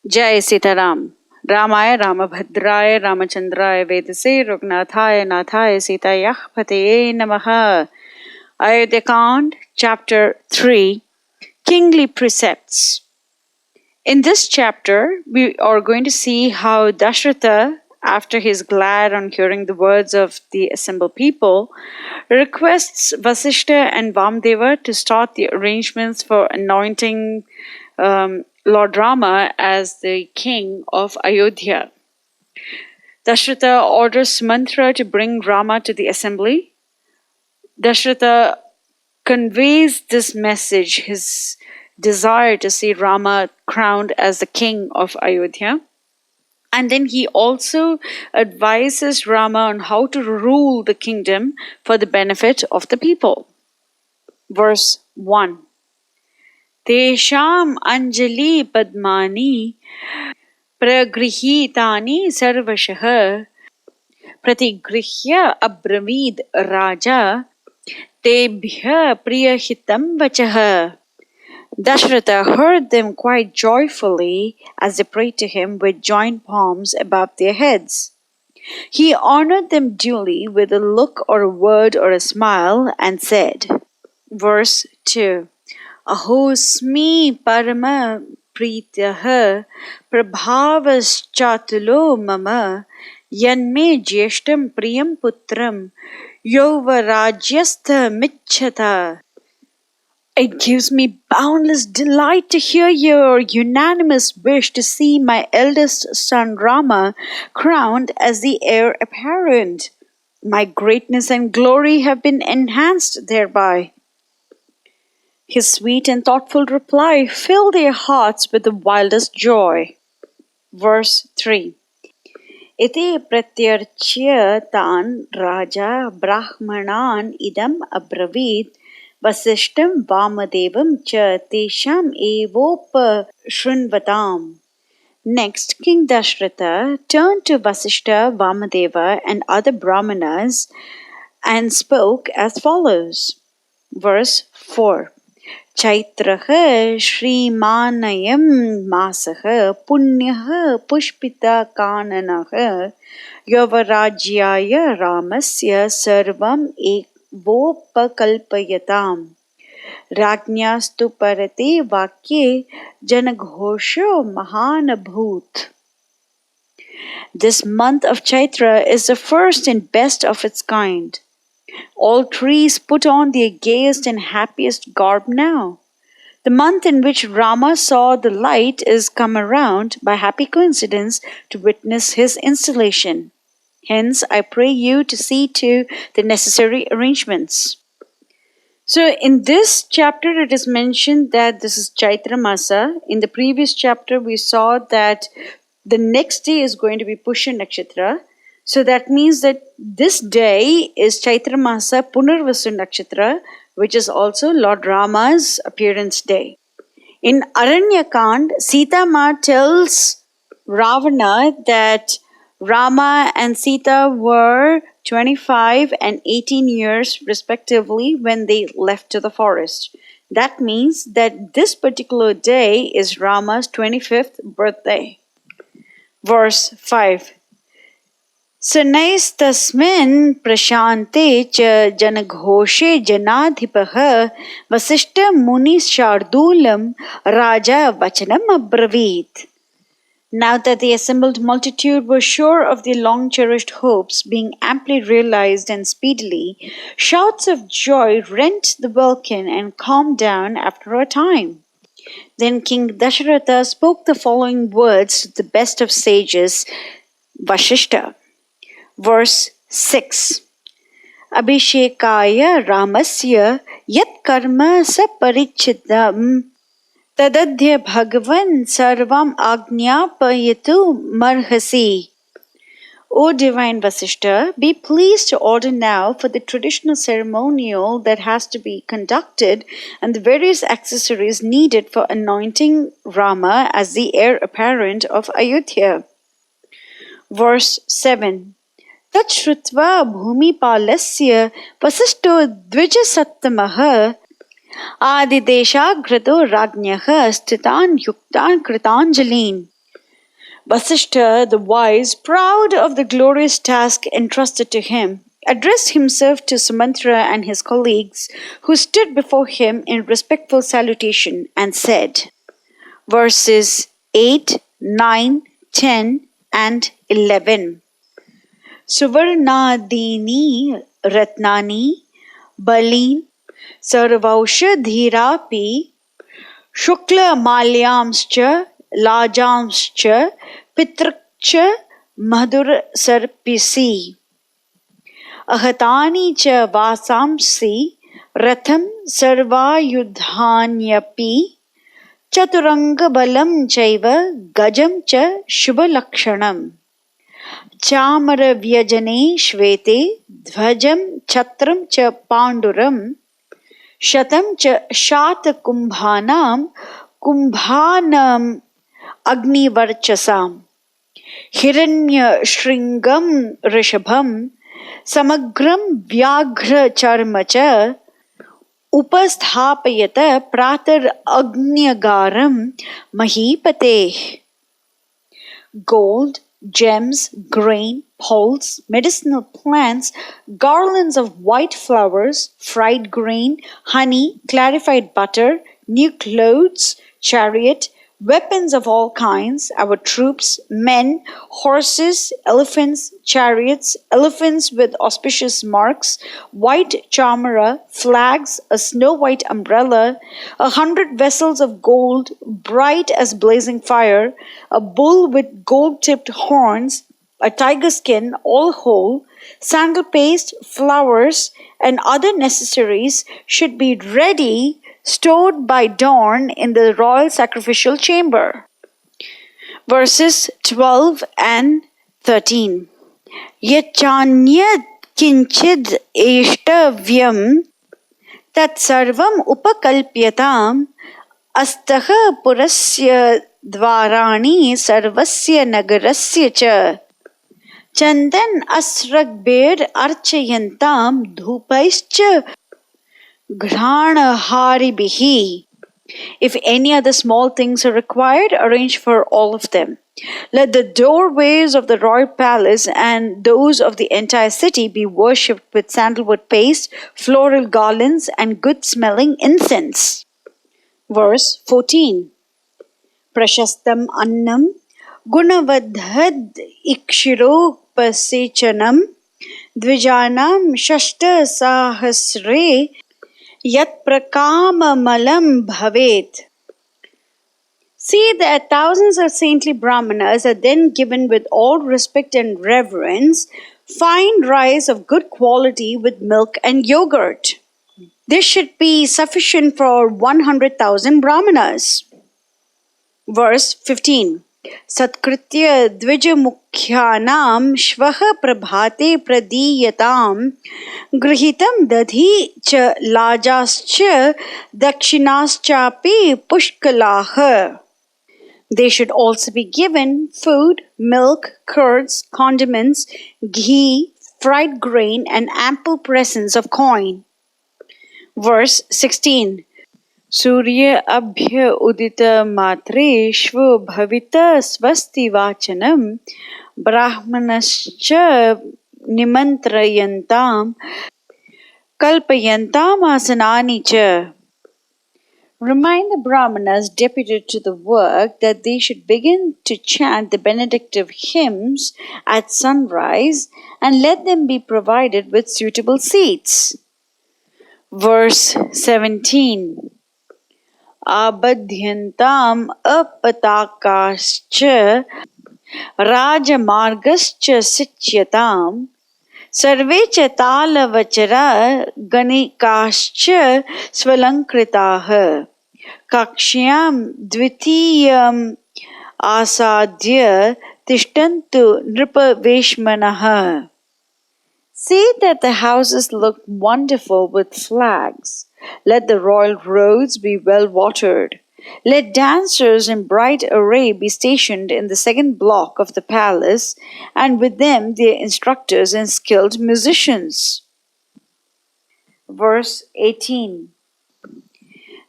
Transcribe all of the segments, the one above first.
Jai Sitaram. Ramaya Ramabhadraya Ramachandraya Vedase Raghunathaya Nathaya Sitayah Pateye Namaha. Ayodhya Chapter 3, Kingly Precepts. In this chapter, we are going to see how Dasaratha, after he is glad on hearing the words of the assembled people, requests Vasistha and Vamadeva to start the arrangements for anointing Lord Rama as the king of Ayodhya. Dasaratha orders Sumantra to bring Rama to the assembly. Dasaratha conveys this message, his desire to see Rama crowned as the king of Ayodhya. And then he also advises Rama on how to rule the kingdom for the benefit of the people. Verse 1. Tesham Anjali Padmani Pragrihitani Sarvashah Pratigrihya Abravid Raja Tebhya Priyahitam Vachah. Dasaratha heard them quite joyfully as they prayed to him with joined palms above their heads. He honored them duly with a look or a word or a smile and said, verse 2, Ahosmi parama prityaha prabhavaschatulo mama yanme jyeshtam priyam putram yovarajyastha michhata. It gives me boundless delight to hear your unanimous wish to see my eldest son Rama crowned as the heir apparent. My greatness and glory have been enhanced thereby. His sweet and thoughtful reply filled their hearts with the wildest joy. Verse 3. Iti pratyarchya tan raja brahmanan idam abravid Vasishtam Vamadevam cha tesham evopa shrunvatam. Next, King Dasaratha turned to Vasistha, Vamadeva and other brahmanas and spoke as follows. Verse 4. Chaitraha Shrimanayam Masaha Punyaha Pushpita Kananaha Yavarajyaya Ramasya Sarvam Vopakalpayatam Rajnastu Parate Vakye Janaghosho Mahanabhut. This month of Chaitra is the first and best of its kind. All trees put on their gayest and happiest garb now. The month in which Rama saw the light is come around by happy coincidence to witness his installation. Hence, I pray you to see to the necessary arrangements. So, in this chapter, it is mentioned that this is Caitra Maasa. In the previous chapter, we saw that the next day is going to be Pushya Nakshatra. So, that means that this day is Caitra Maasa Punarvasu Nakshatra, which is also Lord Rama's appearance day. In Aranyakand, Sita Ma tells Ravana that Rama and Sita were 25 and 18 years respectively when they left to the forest. That means that this particular day is Rama's 25th birthday. Verse 5. Sanaistasmin prashante cha janaghoshe janadhipaha vasishta muni shardulam raja vachanam abravit. Now that the assembled multitude were sure of their long-cherished hopes being amply realized and speedily, shouts of joy rent the welkin and calmed down after a time. Then King Dasaratha spoke the following words to the best of sages, Vasistha. Verse 6. Abhishekaya Ramasya yat karma sa parichidam Tadadhya Bhagavan Sarvam Agnyapayatu Marhasi. O divine Vasistha, be pleased to order now for the traditional ceremonial that has to be conducted and the various accessories needed for anointing Rama as the heir apparent of Ayodhya. Verse 7. Tachrutva bhumipalasya vasishto dvijasattamaha Adideshagrato Rajnyaha Stitan Yuktan Kritanjalin. Vasistha, the wise, proud of the glorious task entrusted to him, addressed himself to Sumantra and his colleagues, who stood before him in respectful salutation, and said, verses 8, 9, 10, and 11. Suvarnadini ratnani balin sarvaushadhirapi shukla malyamscha lajamscha pitrukcha madhur sarpisi ahatani cha vasamsi ratham sarvayudhanyapi chaturanga balam chaiva gajam cha shubhalakshanam chamara vyajane shvete dhvajam chatram cha panduram shatam cha shata kumbhanam agnivarchasam hiranya shringam rishabham samagram vyaghra charma cha upasthapayata pratar agnyagaram mahipate. Gold, gems, grain, poles, medicinal plants, garlands of white flowers, fried grain, honey, clarified butter, new clothes, chariot, weapons of all kinds, our troops, men, horses, elephants, chariots, elephants with auspicious marks, white chamara, flags, a snow-white umbrella, 100 vessels of gold, bright as blazing fire, a bull with gold-tipped horns, a tiger skin, all whole, sandal paste, flowers, and other necessaries should be ready, stored by dawn in the royal sacrificial chamber. Verses 12 and 13. Yachanyat kinchid eshtavyam tat sarvam upakalpyatam astaha purasya dvarani sarvasya nagarasya cha chandan asragbir archayantam dhupaischa Granaharibihi. If any other small things are required, arrange for all of them. Let the doorways of the royal palace and those of the entire city be worshipped with sandalwood paste, floral garlands, and good-smelling incense. Verse 14. Prashastam annam gunavadhad ikshirokpasechanam dvijanam shashta sahasre Yat prakamalam bhavet. See that thousands of saintly brahmanas are then given with all respect and reverence fine rice of good quality with milk and yogurt. This should be sufficient for 100,000 brahmanas. Verse 15. Satkritya dvijamukhyanam shvaha prabhate pradiyatam grihitam dadhi cha lajascha dakshinaschapi pushkalaha. They should also be given food, milk, curds, condiments, ghee, fried grain, and ample presents of coin. Verse 16. Surya abhya udita matre shvo bhavita swasti vachanam brahmanascha nimantrayantam kalpayantam asanani cha. Remind the brahmanas deputed to the work that they should begin to chant the benedictive hymns at sunrise and let them be provided with suitable seats. Verse 17. Abadhyantam apatakascha rajamargascha sicyatam sarve cha talavachara ganikascha svalankritaha kakshyam dvitiyam asadya tishtantu nripaveshmanaha. See that the houses look wonderful with flags. Let the royal roads be well watered. Let dancers in bright array be stationed in the second block of the palace, and with them their instructors and skilled musicians. Verse 18.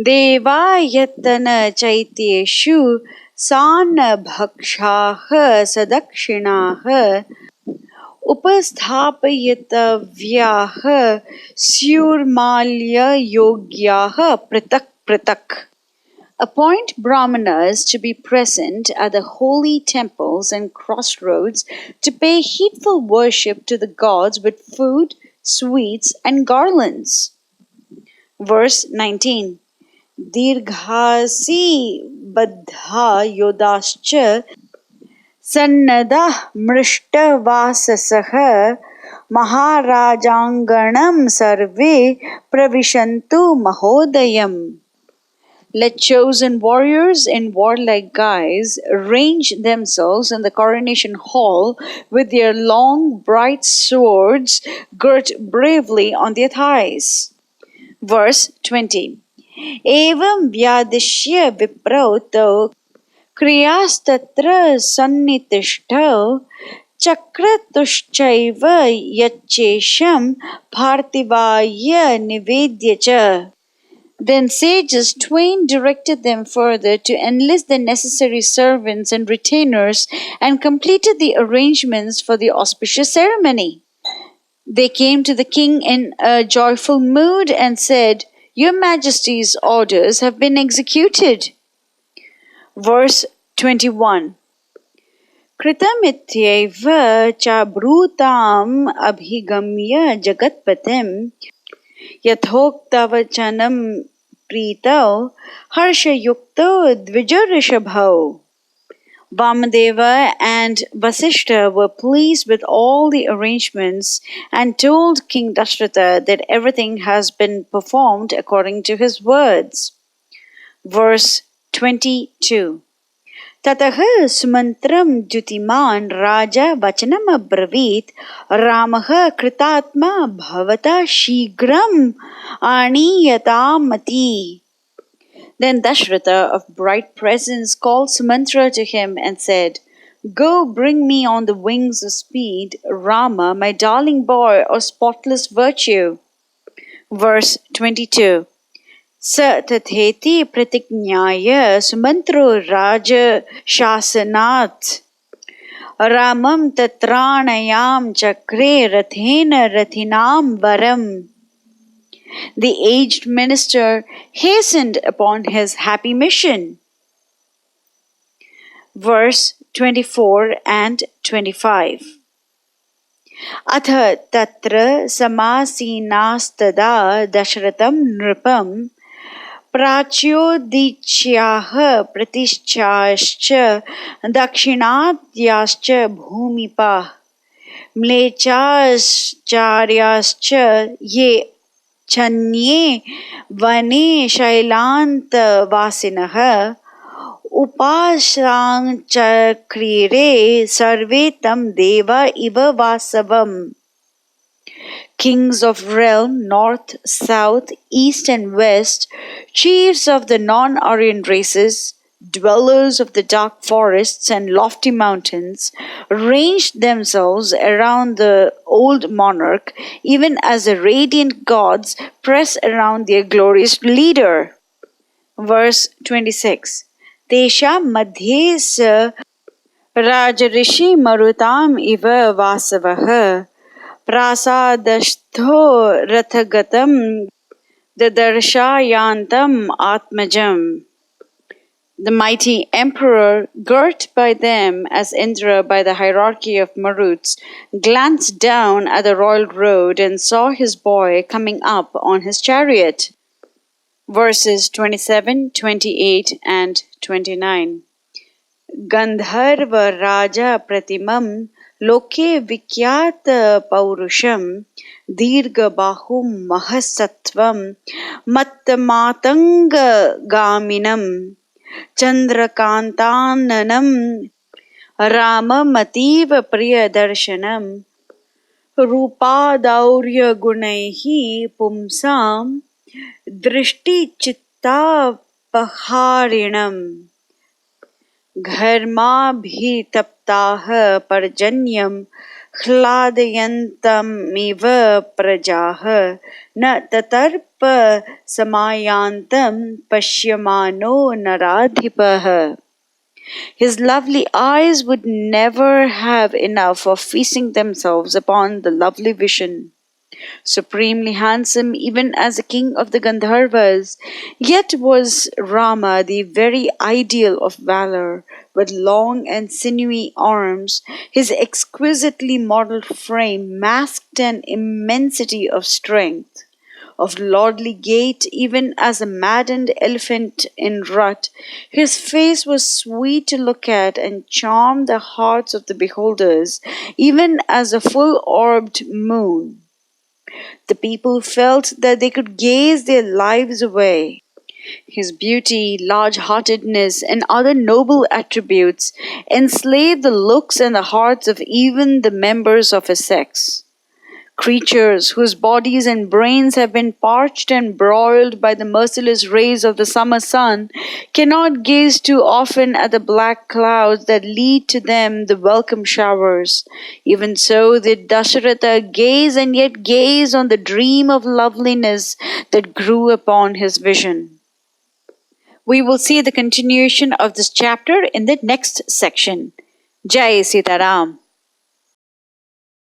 Devayatana chaityeshu sana bhakshaha sadakshinaha upasthapayitavyaha syurmalya yogyaha pratak pratak. Appoint brahmanas to be present at the holy temples and crossroads to pay heedful worship to the gods with food, sweets, and garlands. Verse 19. Dirghasi baddha yodascha sannadah mrishtavasasah maharajanganam sarve pravishantu mahodayam. Let chosen warriors in warlike guise range themselves in the coronation hall with their long, bright swords girt bravely on their thighs. Verse 20. Evam vyadishya viprauto kriyastatra sannitishto chakratushchaiva yachesham partivaya nivedyacha. Then sages twain directed them further to enlist the necessary servants and retainers and completed the arrangements for the auspicious ceremony. They came to the king in a joyful mood and said, "Your Majesty's orders have been executed." Verse 21. Kritamityeva chabrutam abhigamya jagatpatim yathoktavachanam Prito Harshayukto Dvijarishabho. Vamadeva and Vasistha were pleased with all the arrangements and told King Dasaratha that everything has been performed according to his words. Verse 22. Tataha Sumantram Jutiman Raja Vachanam Abravit Ramaha Kritatma Bhavata Shigram Aniyatamati. Then Dasaratha of bright presence called Sumantra to him and said, "Go bring me on the wings of speed Rama, my darling boy of spotless virtue." Verse 22. Sa tatheti pratiknyaya Sumantro Raja Shasanat Ramam tatranayam chakre rathena rathinam varam. The aged minister hastened upon his happy mission. Verse 24 and 25. Atha tatra samasinastada dashratam nripam prachodicyaha pratishyascha dakshinatyascha bhumipa mlechascharyaschya ye chanye vane shailant vasinaha upashanchakrire sarve tam deva iva vasavam. Kings of realm, north, south, east and west, chiefs of the non-Aryan races, dwellers of the dark forests and lofty mountains, ranged themselves around the old monarch, even as the radiant gods press around their glorious leader. Verse 26. Tesha madhye sa rajarishi marutam iva vasavaha prasadashtho rathagatam dadarshayantam atmajam. The mighty emperor, girt by them as Indra by the hierarchy of Maruts, glanced down at the royal road and saw his boy coming up on his chariot. Verses 27, 28 and 29. Gandharva Raja Pratimam Loke Vikyata Paurusham Dirga Bahum Mahasattvam Mattamatanga Gaminam Chandrakantananam Rama-mativa Priyadarshanam Rupadaurya Gunaihi Pumsam Drishti Chittapaharinam Gharmabhitaptaha Parjanyam ह्लादयन्तमिव prajaha na tatarpa samayantam pashyamano naradhipaha. His lovely eyes would never have enough of feasting themselves upon the lovely vision. Supremely handsome even as the king of the Gandharvas, yet was Rama the very ideal of valor, with long and sinewy arms. His exquisitely modeled frame masked an immensity of strength. Of lordly gait, even as a maddened elephant in rut, his face was sweet to look at and charmed the hearts of the beholders, even as a full-orbed moon. The people felt that they could gaze their lives away. His beauty, large-heartedness, and other noble attributes enslaved the looks and the hearts of even the members of his sex. Creatures whose bodies and brains have been parched and broiled by the merciless rays of the summer sun cannot gaze too often at the black clouds that lead to them the welcome showers. Even so did Dasaratha gaze and yet gaze on the dream of loveliness that grew upon his vision. We will see the continuation of this chapter in the next section. Jai Sitaram.